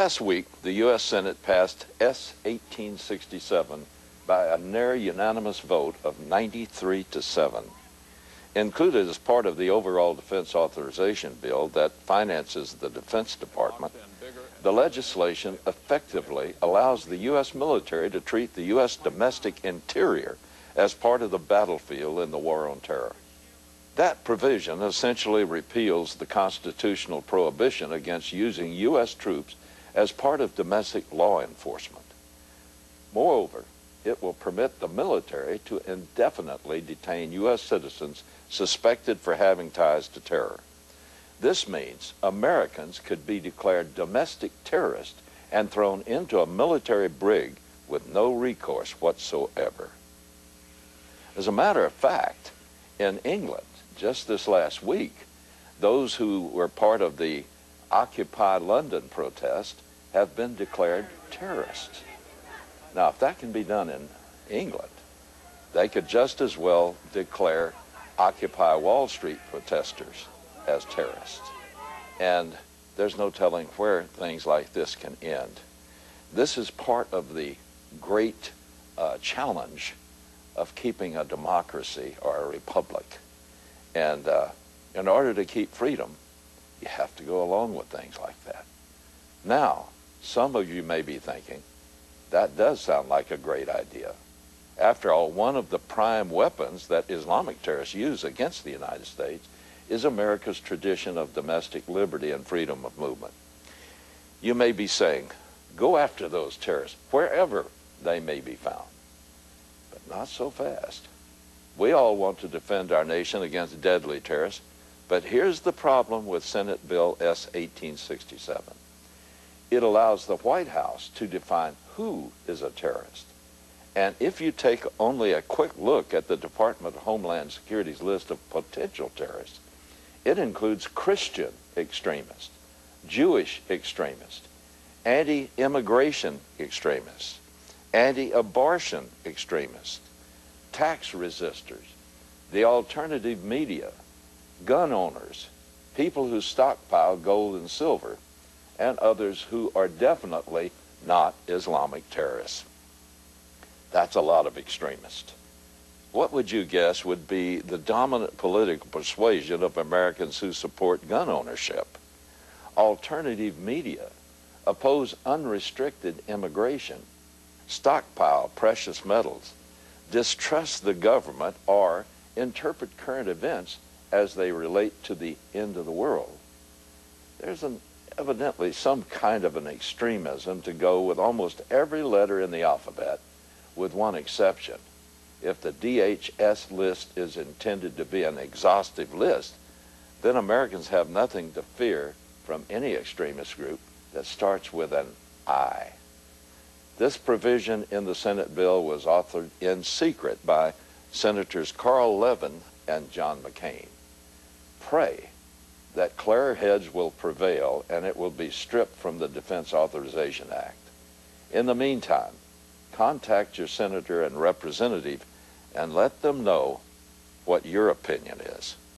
Last week, the U.S. Senate passed S. 1867 by a near unanimous vote of 93-7. Included as part of the overall defense authorization bill that finances the Defense Department, the legislation effectively allows the U.S. military to treat the U.S. domestic interior as part of the battlefield in the war on terror. That provision essentially repeals the constitutional prohibition against using U.S. troops as part of domestic law enforcement. Moreover, it will permit the military to indefinitely detain U.S. citizens suspected for having ties to terror. This means Americans could be declared domestic terrorists and thrown into a military brig with no recourse whatsoever. As a matter of fact, in England, just this last week, those who were part of the Occupy London protest have been declared terrorists. Now, if that can be done in England, they could just as well declare Occupy Wall Street protesters as terrorists. And there's no telling where things like this can end. This is part of the great challenge of keeping a democracy or a republic. And in order to keep freedom, you have to go along with things like that. Now, some of you may be thinking, that does sound like a great idea. After all, one of the prime weapons that Islamic terrorists use against the United States is America's tradition of domestic liberty and freedom of movement. You may be saying, go after those terrorists, wherever they may be found. But not so fast. We all want to defend our nation against deadly terrorists, but here's the problem with Senate Bill S. 1867. It allows the White House to define who is a terrorist. And if you take only a quick look at the Department of Homeland Security's list of potential terrorists, it includes Christian extremists, Jewish extremists, anti-immigration extremists, anti-abortion extremists, tax resistors, the alternative media, gun owners, people who stockpile gold and silver, and others who are definitely not Islamic terrorists. That's a lot of extremists. What would you guess would be the dominant political persuasion of Americans who support gun ownership? Alternative media, oppose unrestricted immigration, stockpile precious metals, distrust the government, or interpret current events as they relate to the end of the world. There's evidently some kind of an extremism to go with almost every letter in the alphabet, with one exception. If the DHS list is intended to be an exhaustive list, then Americans have nothing to fear from any extremist group that starts with an I. This provision in the Senate bill was authored in secret by Senators Carl Levin and John McCain. Pray that clearer heads will prevail and it will be stripped from the Defense Authorization Act. In the meantime, contact your senator and representative and let them know what your opinion is.